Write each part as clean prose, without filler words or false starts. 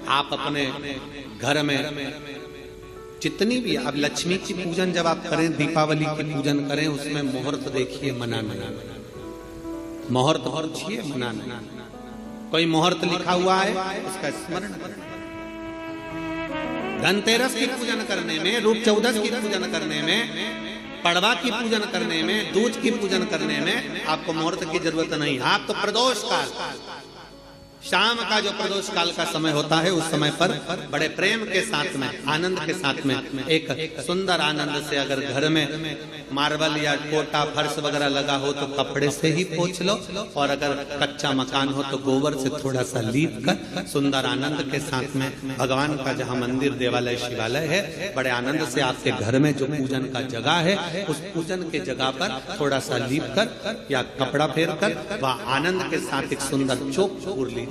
आप अपने घर में जितनी भी अब लक्ष्मी की पूजन जब आप करें, दीपावली की पूजन करें, उसमें मुहूर्त देखिए, मनाना मुहूर्त पूछिए, मनाना। कोई मुहूर्त लिखा हुआ है उसका स्मरण करें। धनतेरस की पूजन करने में, रूप चौदस की पूजन करने में, पड़वा की पूजन करने में, दूज की पूजन करने में आपको मुहूर्त की जरूरत नहीं। आप तो प्रदोष काल, शाम का जो प्रदोष काल का समय होता है, उस समय पर बड़े प्रेम के साथ में, आनंद के साथ में, एक सुंदर आनंद से अगर घर में मार्बल या कोटा फर्श वगैरह लगा हो तो कपड़े से ही पोंछ लो, और अगर कच्चा मकान हो तो गोबर से थोड़ा सा लीप कर सुंदर आनंद के साथ में भगवान का जहाँ मंदिर, देवालय, शिवालय है, बड़े आनंद से आपके घर में जो पूजन का जगह है, उस पूजन के जगह पर थोड़ा सा लीप कर या कपड़ा फेर कर वह आनंद के साथ एक सुंदर चौक पूर लीजिए,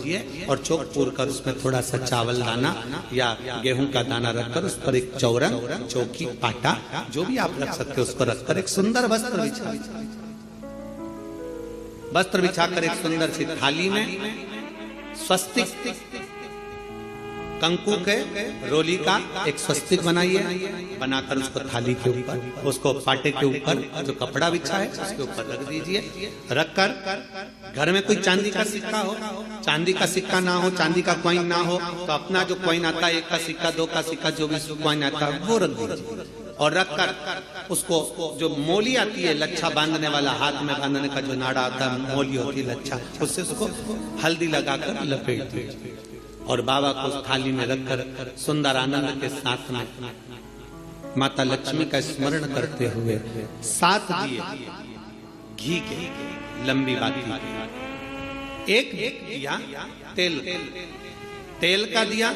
और चौक पूर कर उसमें थोड़ा सा चावल दाना या गेहूं का दाना रखकर उस पर एक चौरंग, चौकी, पाटा, जो भी आप रख सकते हो उसको रखकर एक सुंदर वस्त्र बिछाकर एक सुंदर सी थाली में स्वस्तिक कंकु के रोली का एक स्वस्तिक बनाइए, बनाकर उसको थाली के ऊपर, उसको पाटे के ऊपर जो कपड़ा बिछा है उसके ऊपर रख दीजिए। रखकर घर में कोई चांदी का सिक्का हो, चांदी का सिक्का ना हो, चांदी का कॉइन ना हो, तो अपना जो कॉइन आता है, 1 का सिक्का, 2 का सिक्का, जो भी कॉइन आता है वो रख दीजिए। और रखकर उसको जो मोली आती है, लच्छा बांधने वाला, हाथ में बांधने का जो नाड़ा आता है, मोली होती है लच्छा, उससे उसको हल्दी लगाकर लपेट दीजिए और बाबा को उस थाली में रखकर सुंदर आनंद के साथ में माता लक्ष्मी का स्मरण करते हुए 7 दिए घी के, लंबी बाती, एक दिया तेल का दिया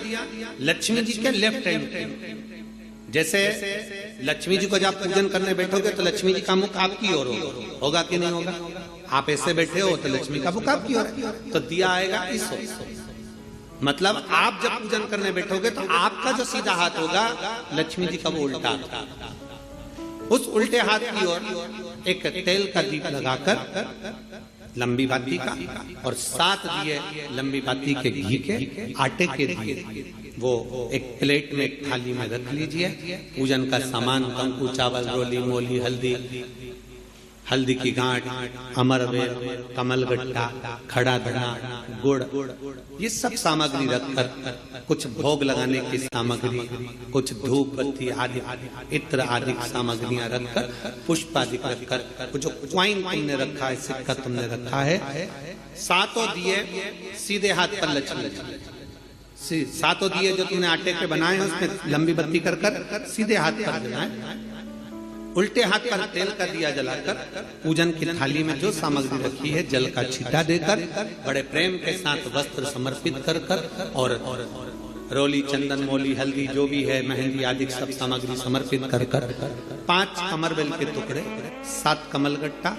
लक्ष्मी जी के लेफ्ट हैंड। जैसे लक्ष्मी जी को जब पूजन करने बैठोगे तो लक्ष्मी जी का मुख आपकी ओर होगा कि नहीं होगा? आप ऐसे बैठे हो तो लक्ष्मी का मुख आपकी ओर, तो दिया आएगा इस ओर। मतलब आप जब पूजन करने बैठोगे तो आपका जो सीधा हाथ होगा, लक्ष्मी जी का वो उल्टा, उस उल्टे हाथ की ओर एक तेल का दीप लगाकर लंबी बाती का, और 7 दिए लंबी बाती के घी के, आटे के दिए, वो एक प्लेट में, एक थाली में रख लीजिए। पूजन का सामान, कंकु, चावल, रोली, मोली, हल्दी की गांठ, अमरवेल, कमलगट्टा, खड़ा धना, गुड़, ये सब सामग्री रखकर, कुछ भोग लगाने की सामग्री, कुछ धूप बत्ती आदि, इत्र आदि सामग्रियां रखकर, पुष्प आदि रखकर, जो क्वाइन तुमने रखा है, सिक्का तुमने रखा है, 7 दिए सीधे हाथ पर लक्ष्मी, 7 दिए जो तुमने आटे के बनाए हैं उसमें लंबी बत्ती कर सीधे हाथ पर जलाएं। उल्टे हाथ पर तेल का दिया जलाकर पूजन की थाली में जो सामग्री रखी है, जल का छींटा देकर, बड़े प्रेम के साथ वस्त्र समर्पित कर और रोली, चंदन, मोली, हल्दी, जो भी है, मेहंदी आदि सब सामग्री समर्पित कर 5 अमरवेल के टुकड़े, 7 कमलगट्टा,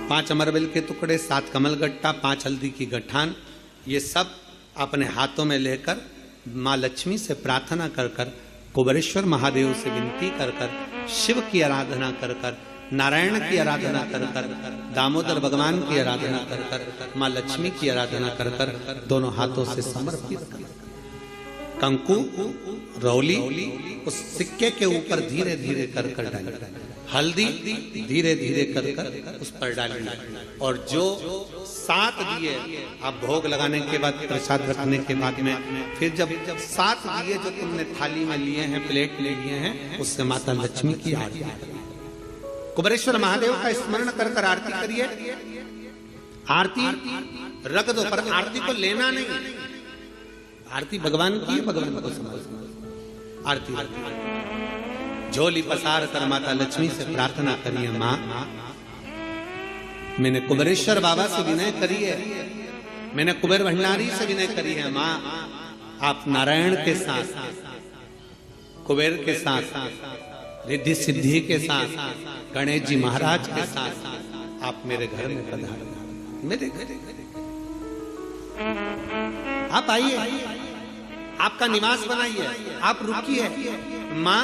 5 अमरवेल के टुकड़े, 7 कमलगट्टा, 5 हल्दी की गठान, ये सब अपने हाथों में लेकर माँ लक्ष्मी से प्रार्थना कर कुबेरेश्वर महादेव से विनती कर शिव की आराधना कर नारायण की आराधना कर दामोदर भगवान की आराधना कर माँ लक्ष्मी की आराधना कर दोनों हाथों से समर्पित कंकु, रौली उस सिक्के के ऊपर धीरे धीरे कर डालें, हल्दी धीरे धीरे कर उस पर डालें, और जो 7 दिए आप भोग लगाने के बाद, प्रसाद रखने के बाद में, फिर जब 7 दिए जो तुमने थाली में लिए हैं, प्लेट में लिए हैं, उससे माता लक्ष्मी की आरती, कुबेरेश्वर महादेव का स्मरण कर आरती करिए। आरती रख दो, पर आरती को लेना नहीं, आरती भगवान की है, भगवान को समझ। आरती झोली पसार कर माता लक्ष्मी से प्रार्थना करिए, माँ मैंने कुबेरेश्वर बाबा से विनय करी है, मैंने कुबेर भंडारी से विनय करी है, माँ आप नारायण के साथ, कुबेर के साथ, रिद्धि सिद्धि के साथ, गणेश जी महाराज के साथ आप मेरे घर में पधारो, मेरे घर आप आइए, आपका निवास बनाइए, आप रुकिए। माँ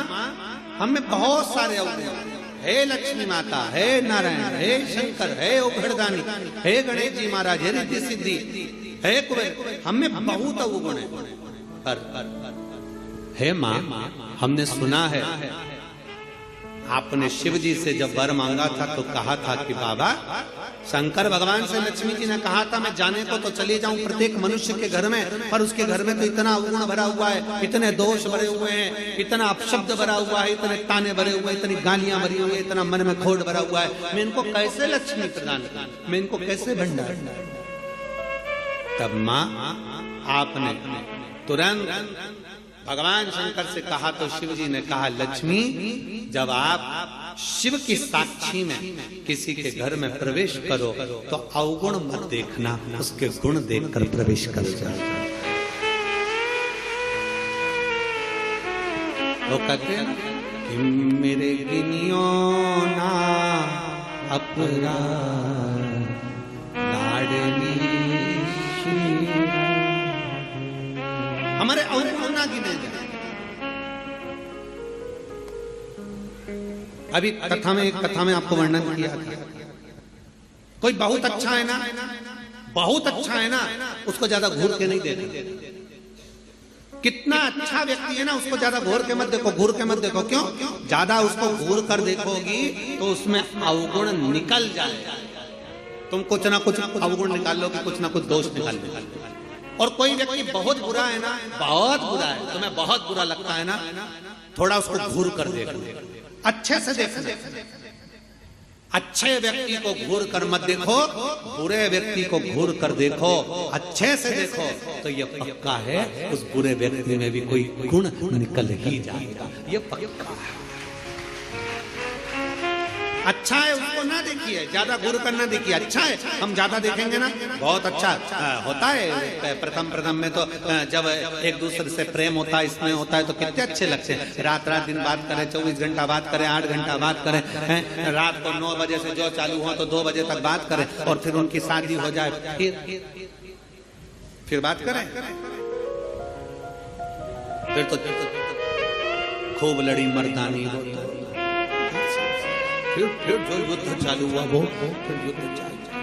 हम में बहुत सारे अवगुण हे लक्ष्मी माता, हे नारायण, हे शंकर, हे उघड़दानी, हे गणेश जी महाराज, हे रिद्धि सिद्धि, हे कुबेर, हमें बहुत अवगुण है। पर हे माँ, हमने सुना है आपने शिव जी से जब वर मांगा था तो कहा था कि बाबा, शंकर भगवान से लक्ष्मी जी ने कहा था मैं जाने को तो चली जाऊं प्रत्येक मनुष्य के घर में, पर उसके घर में तो इतना अवगुण भरा हुआ है, इतने दोष भरे हुए हैं, इतना अपशब्द भरा हुआ है, इतने ताने भरे हुए हैं, इतनी गालियां भरी हुई है, इतना मन में खोट भरा हुआ है, मैं इनको कैसे लक्ष्मी प्रदान करूं, मैं इनको कैसे भंडार। तब माँ आपने तुरंत भगवान शंकर से कहा तो शिव जी ने कहा, लक्ष्मी, जब आप शिव की साक्षी में किसी के घर में प्रवेश करो तो अवगुण मत देखना, उसके गुण देखकर प्रवेश कर जाओ। वो कहते हैं कि मेरे गिनियो ना अपराध लाडली, हमारे अवगुण ना गिने जाए। अभी कथा में आपको वर्णन किया था, कोई बहुत अच्छा है ना, बहुत अच्छा है ना, उसको ज्यादा घूर के नहीं देखना। कितना अच्छा व्यक्ति है ना, उसको ज्यादा घूर के मत देखो, घूर के मत देखो। क्यों? ज्यादा उसको घूर कर देखोगी तो उसमें अवगुण निकल जाएगा। तुम कुछ ना कुछ अवगुण निकाल लोगे, कुछ ना कुछ दोष निकाल लोगे। और कोई व्यक्ति बहुत बुरा है ना, बहुत बुरा है, तुम्हें बहुत बुरा लगता है ना, थोड़ा उसको घूर कर देखो, अच्छे से देखो। अच्छे व्यक्ति को घूर कर मत देखो, बुरे व्यक्ति को घूर कर देखो, अच्छे से देखो, तो ये पक्का है उस बुरे व्यक्ति में भी कोई गुण निकल ही जाएगा, ये पक्का है। अच्छा है उसको ना देखिए, ज्यादा घूर कर ना देखिए। अच्छा है, हम ज्यादा देखेंगे ना, बहुत अच्छा होता है। प्रथम में तो जब एक दूसरे से प्रेम होता है, इसमें होता है, तो कितने अच्छे लगते हैं। रात दिन बात करें, 24 घंटा बात करें, 8 घंटा बात करें, रात को 9 बजे से जो चालू हुआ तो 2 बजे तक बात करें, और फिर उनकी शादी हो जाए, फिर बात करें, फिर तो खूब लड़ी मर्दानी होता है। फिर जो युद्ध चालू हुआ वो फिर युद्ध चालू।